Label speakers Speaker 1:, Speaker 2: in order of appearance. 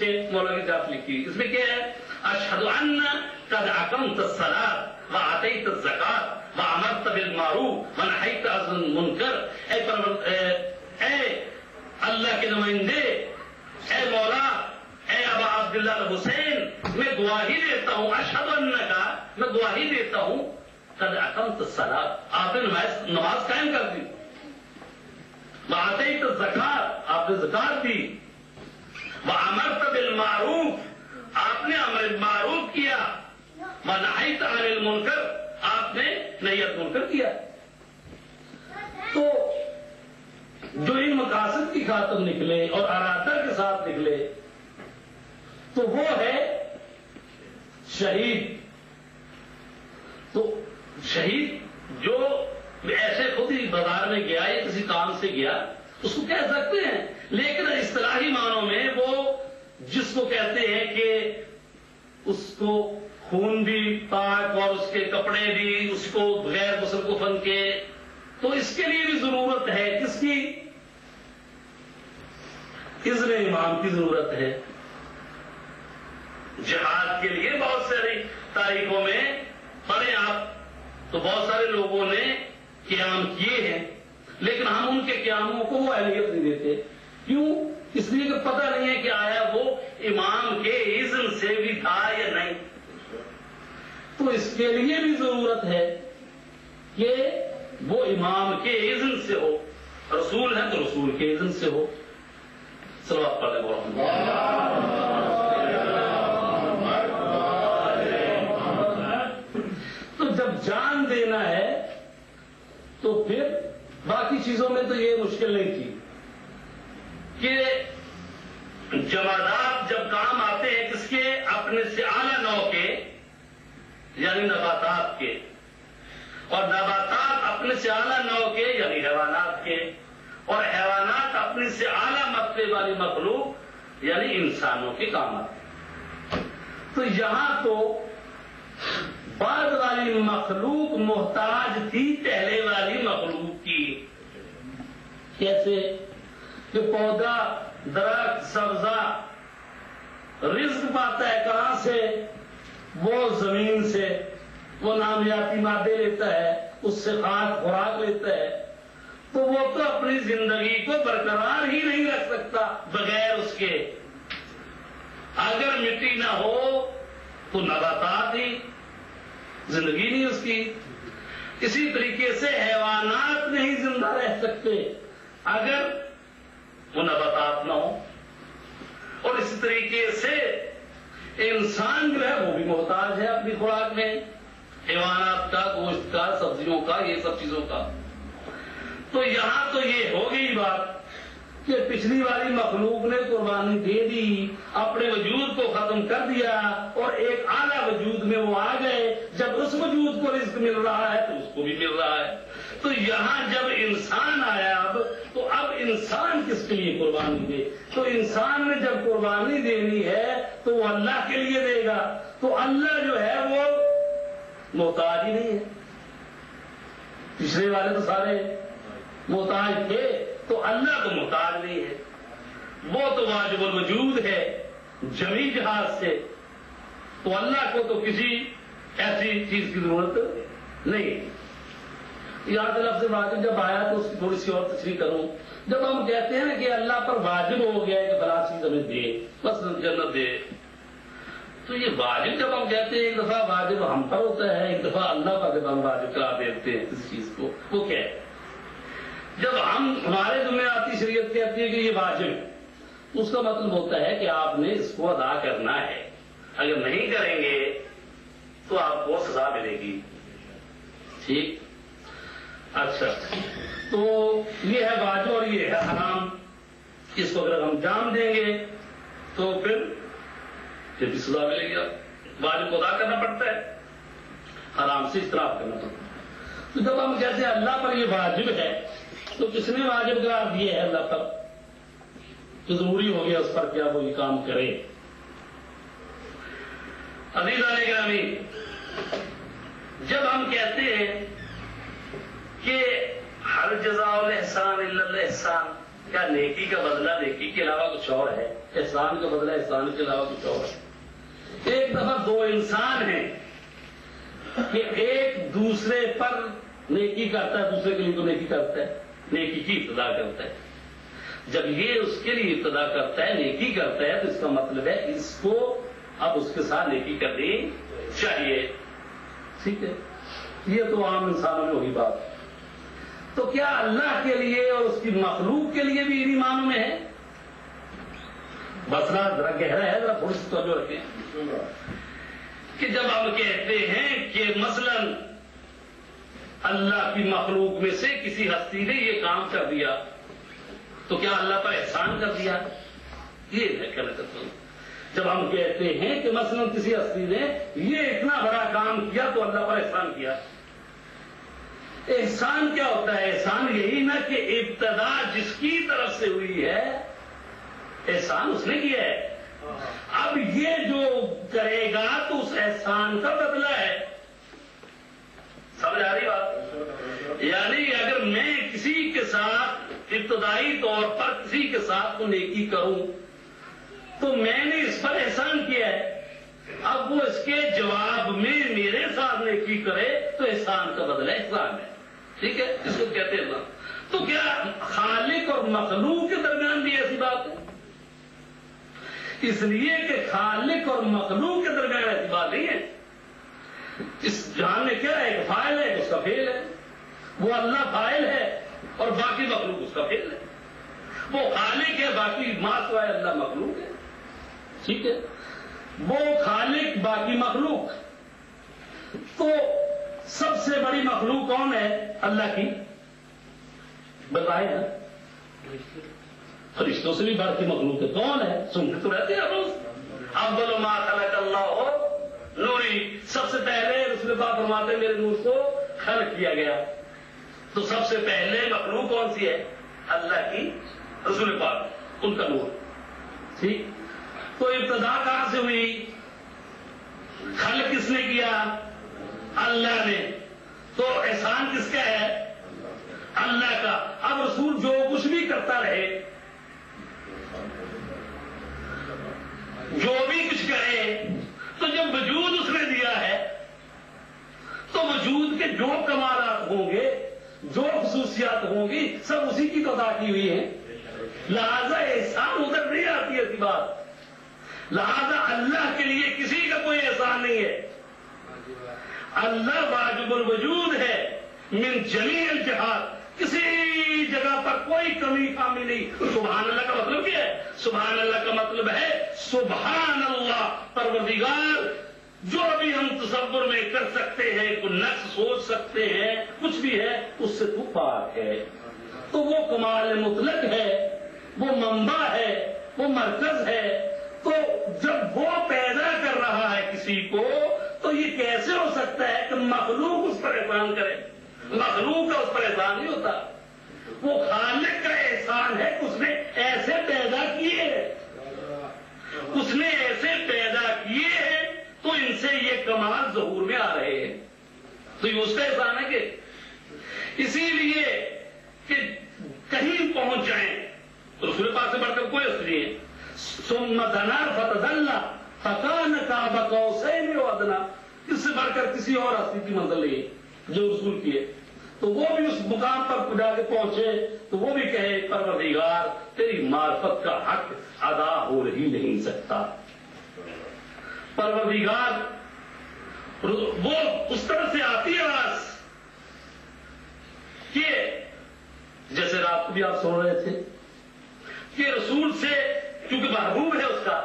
Speaker 1: پیچھے مولا کی طرف لکھی ہوئی، اس میں کیا ہے؟ اشہد ان قد اقمت الصلاۃ وآتیت الزکاۃ وامرت بالمعروف ونہیت عن المنکر۔ اے اللہ کے نمائندے، اے مولا، اے ابا عبداللہ الحسین، میں گواہی دیتا ہوں، اشہد ان کا میں گواہی دیتا ہوں، قد اقمت الصلاۃ آپ نے نماز قائم کر دی، وآتیت الزکاۃ آپ نے زکات دی، وامرت بالمعروف آپ نے امر معروف کیا، ونہیت عن المنکر آپ نے نہی عن المنکر کیا۔ تو جو ان مقاصد کی خاطر نکلے اور ارادہ کے ساتھ نکلے تو وہ ہے شہید۔ تو شہید جو ایسے خود ہی بازار میں گیا یا کسی کام سے گیا اس کو کہہ سکتے ہیں، لیکن اصطلاحی معنوں میں وہ جس کو کہتے ہیں کہ اس کو خون بھی پاک اور اس کے کپڑے بھی اس کو بغیر غسل کفن کے، تو اس کے لیے بھی ضرورت ہے کس کی؟ اذن امام کی ضرورت ہے۔ جہاد کے لیے بہت ساری تاریخوں میں پڑھیں آپ تو بہت سارے لوگوں نے قیام کیے ہیں، لیکن ہم ان کے قیاموں کو وہ اہمیت نہیں دیتے۔ کیوں؟ اس لیے کہ پتہ نہیں ہے کہ آیا وہ امام کے اذن سے بھی تھا یا نہیں۔ تو اس کے لیے بھی ضرورت ہے کہ وہ امام کے اذن سے ہو، رسول ہے تو رسول کے اذن سے ہو۔ صلوات پڑھیں تو جب جان دینا ہے تو پھر باقی چیزوں میں تو یہ مشکل نہیں تھی کہ جمادات جب کام آتے ہیں کس کے؟ اپنے سے اعلیٰ نوع کے، یعنی نباتات کے، اور نباتات اپنے سے اعلیٰ نوع کے یعنی حیوانات کے، اور حیوانات اپنے سے اعلیٰ مرتبے والی مخلوق یعنی انسانوں کے کام آتے ہیں۔ تو یہاں تو بعد والی مخلوق محتاج تھی پہلے والی مخلوق کی۔ کیسے؟ کہ پودا، درخت، سبزہ رزق پاتا ہے کہاں سے؟ وہ زمین سے، وہ نامیاتی مادے لیتا ہے، اس سے خوراک لیتا ہے، تو وہ تو اپنی زندگی کو برقرار ہی نہیں رکھ سکتا بغیر اس کے۔ اگر مٹی نہ ہو تو نباتات ہی، زندگی نہیں اس کی۔ اسی طریقے سے حیوانات نہیں زندہ رہ سکتے اگر وہ نباتات نہ ہو، اور اسی طریقے سے انسان جو ہے وہ بھی محتاج ہے اپنی خوراک میں، حیوانات کا، گوشت کا، سبزیوں کا، یہ سب چیزوں کا۔ تو یہاں تو یہ ہو گئی بات کہ پچھلی والی مخلوق نے قربانی دے دی، اپنے وجود کو ختم کر دیا اور ایک اعلیٰ وجود میں وہ آ گئے۔ جب اس وجود کو رزق مل رہا ہے تو اس کو بھی مل رہا ہے۔ تو یہاں جب انسان آیا تو اب انسان کس کے لیے قربانی دے؟ تو انسان نے جب قربانی دینی ہے تو وہ اللہ کے لیے دے گا۔ تو اللہ جو ہے وہ محتاج ہی نہیں ہے۔ پچھلے والے تو سارے محتاج تھے، تو اللہ تو محتاج نہیں ہے، وہ تو واجب الوجود ہے جمی جہاز سے۔ تو اللہ کو تو کسی ایسی چیز کی ضرورت نہیں۔ یاد لفظ واجب جب آیا تو اس کی تھوڑی سی اور تشریح کروں۔ جب ہم کہتے ہیں نا کہ اللہ پر واجب ہو گیا ہے کہ فلاں چیز ہمیں دے، بس جنت دے، تو یہ واجب جب ہم کہتے ہیں ایک دفعہ واجب ہم پر ہوتا ہے، ایک دفعہ اللہ پر جب ہم واجب قرار دیتے ہیں کسی چیز کو، وہ کیا ہے؟ جب ہمارے ذمہ آتی شریعت کہتی ہے کہ یہ واجب، اس کا مطلب ہوتا ہے کہ آپ نے اس کو ادا کرنا ہے، اگر نہیں کریں گے تو آپ کو سزا ملے گی۔ ٹھیک؟ اچھا، تو یہ ہے واجب اور یہ ہے حرام۔ اس کو اگر ہم جان دیں گے تو پھر بھی سزا ملے گی۔ واجب کو ادا کرنا پڑتا ہے، حرام سے اجتناب کرنا پڑتا ہے۔ تو جب ہم کہتے ہیں اللہ پر یہ واجب ہے تو کس نے واجب قرار دیے ہے اللہ پر؟ تو ضروری ہو گیا اس پر کیا وہ یہ کام کرے۔ عزیزان گرامی، جب ہم کہتے ہیں کہ ہر جزاء الاحسان الا الاحسان، کیا نیکی کا بدلہ نیکی کے علاوہ کچھ اور ہے؟ احسان کا بدلہ احسان کے علاوہ کچھ اور ہے۔ ایک دفعہ دو انسان ہیں کہ ایک دوسرے پر نیکی کرتا ہے، دوسرے کے لیے تو نیکی کرتا ہے، نیکی کی ابتدا کرتا ہے۔ جب یہ اس کے لیے ابتدا کرتا ہے، نیکی کرتا ہے، تو اس کا مطلب ہے اس کو اب اس کے ساتھ نیکی کرنی چاہیے، ٹھیک ہے؟ یہ تو عام انسانوں میں وہی بات ہے۔ تو کیا اللہ کے لیے اور اس کی مخلوق کے لیے بھی انہی معنوں میں ہے؟ مسئلہ ذرا گہرا ہے، ذرا تھوڑی سی توجہ رکھیں کہ جب ہم کہتے ہیں کہ مثلا اللہ کی مخلوق میں سے کسی ہستی نے یہ کام کر دیا تو کیا اللہ پر احسان کر دیا؟ یہ میں کہنا چاہتا ہوں، جب ہم کہتے ہیں کہ مثلا کسی ہستی نے یہ اتنا بڑا کام کیا تو اللہ پر احسان کیا، احسان کیا ہوتا ہے؟ احسان یہی نہ کہ ابتدا جس کی طرف سے ہوئی ہے احسان اس نے کیا ہے، اب یہ جو کرے گا تو اس احسان کا بدلہ ہے۔ سمجھ آ رہی بات؟ یعنی اگر میں کسی کے ساتھ ابتدائی طور پر کسی کے ساتھ کو نیکی کروں تو میں نے اس پر احسان کیا ہے، اب وہ اس کے جواب میں میرے ساتھ نیکی کرے تو احسان کا بدلہ احسان ہے، ٹھیک ہے؟ اس کو کہتے ہیں نا۔ تو کیا خالق اور مخلوق کے درمیان بھی ایسی بات ہے؟ اس لیے کہ خالق اور مخلوق کے درمیان ایسی بات نہیں ہے۔ اس جہان میں کیا ہے؟ ایک فاعل ہے، اس کا فعل ہے، وہ اللہ فاعل ہے اور باقی مخلوق اس کا فعل ہے، وہ خالق ہے، باقی ما سوائے اللہ مخلوق ہے، ٹھیک ہے؟ وہ خالق باقی مخلوق، تو سب سے بڑی مخلوق کون ہے اللہ کی؟ بتائیں نا، فرشتوں سے بھی بڑھ کی مخلوق ہے، کون ہے؟ سنتے تو رہتے ہیں روز، افضل ما خلق اللہ نوری، سب سے پہلے رسول پاک فرماتے میرے نور کو خلق کیا گیا، تو سب سے پہلے مخلوق کون سی ہے؟ اللہ کی، رسول پاک، ان کا نور، ٹھیک؟ تو ابتدا کہاں سے ہوئی؟ خلق کس نے کیا؟ اللہ نے، تو احسان کس کا ہے؟ اللہ کا۔ اب رسول جو کچھ بھی کرتا رہے، جو بھی کچھ کرے، تو جب وجود اس نے دیا ہے تو وجود کے جو کمالات ہوں گے، جو خصوصیات ہوں گی، سب اسی کی تو عطا کی ہوئی ہے، لہذا احسان ادھر نہیں آتی ایسی بات۔ لہذا اللہ کے لیے کسی کا کوئی احسان نہیں ہے، اللہ واجب الوجود ہے، من جمیع الجہات، کسی جگہ پر کوئی کمی خامی نہیں۔ سبحان اللہ کا مطلب کیا ہے؟ سبحان اللہ کا مطلب ہے سبحان اللہ، پروردگار جو بھی ہم تصور میں کر سکتے ہیں، کوئی نقص سوچ سکتے ہیں، کچھ بھی ہے، اس سے تو پاک ہے۔ تو وہ کمال مطلق ہے، وہ منبع ہے، وہ مرکز ہے۔ تو جب وہ پیدا کر رہا ہے کسی کو، تو یہ کیسے ہو سکتا ہے کہ مخلوق اس پر احسان کرے؟ مخلوق کا اس پر احسان نہیں ہوتا، وہ خالق کا احسان ہے، اس نے ایسے پیدا کیے ہیں، اس نے ایسے پیدا کیے ہیں تو ان سے یہ کمال ظہور میں آ رہے ہیں، تو یہ اس کا احسان ہے کہ اسی لیے کہ کہیں پہنچ جائیں، رسول پاک سے بڑھ کر کوئی ہستی ہے، ثم دنا فتدلى فكان قاب قوسين او ادنى، اس سے بڑھ کر کسی اور ہستی کی منزل نہیں جو رسول کی ہے، تو وہ بھی اس مقام پر جا کے پہنچے تو وہ بھی کہے پروردگار تیری معرفت کا حق ادا ہو ہی نہیں سکتا، پروردگار وہ اس طرح سے آتی ہے آواز کہ جیسے رات کو بھی آپ سو رہے تھے کہ رسول سے، کیونکہ محبوب ہے اس کا،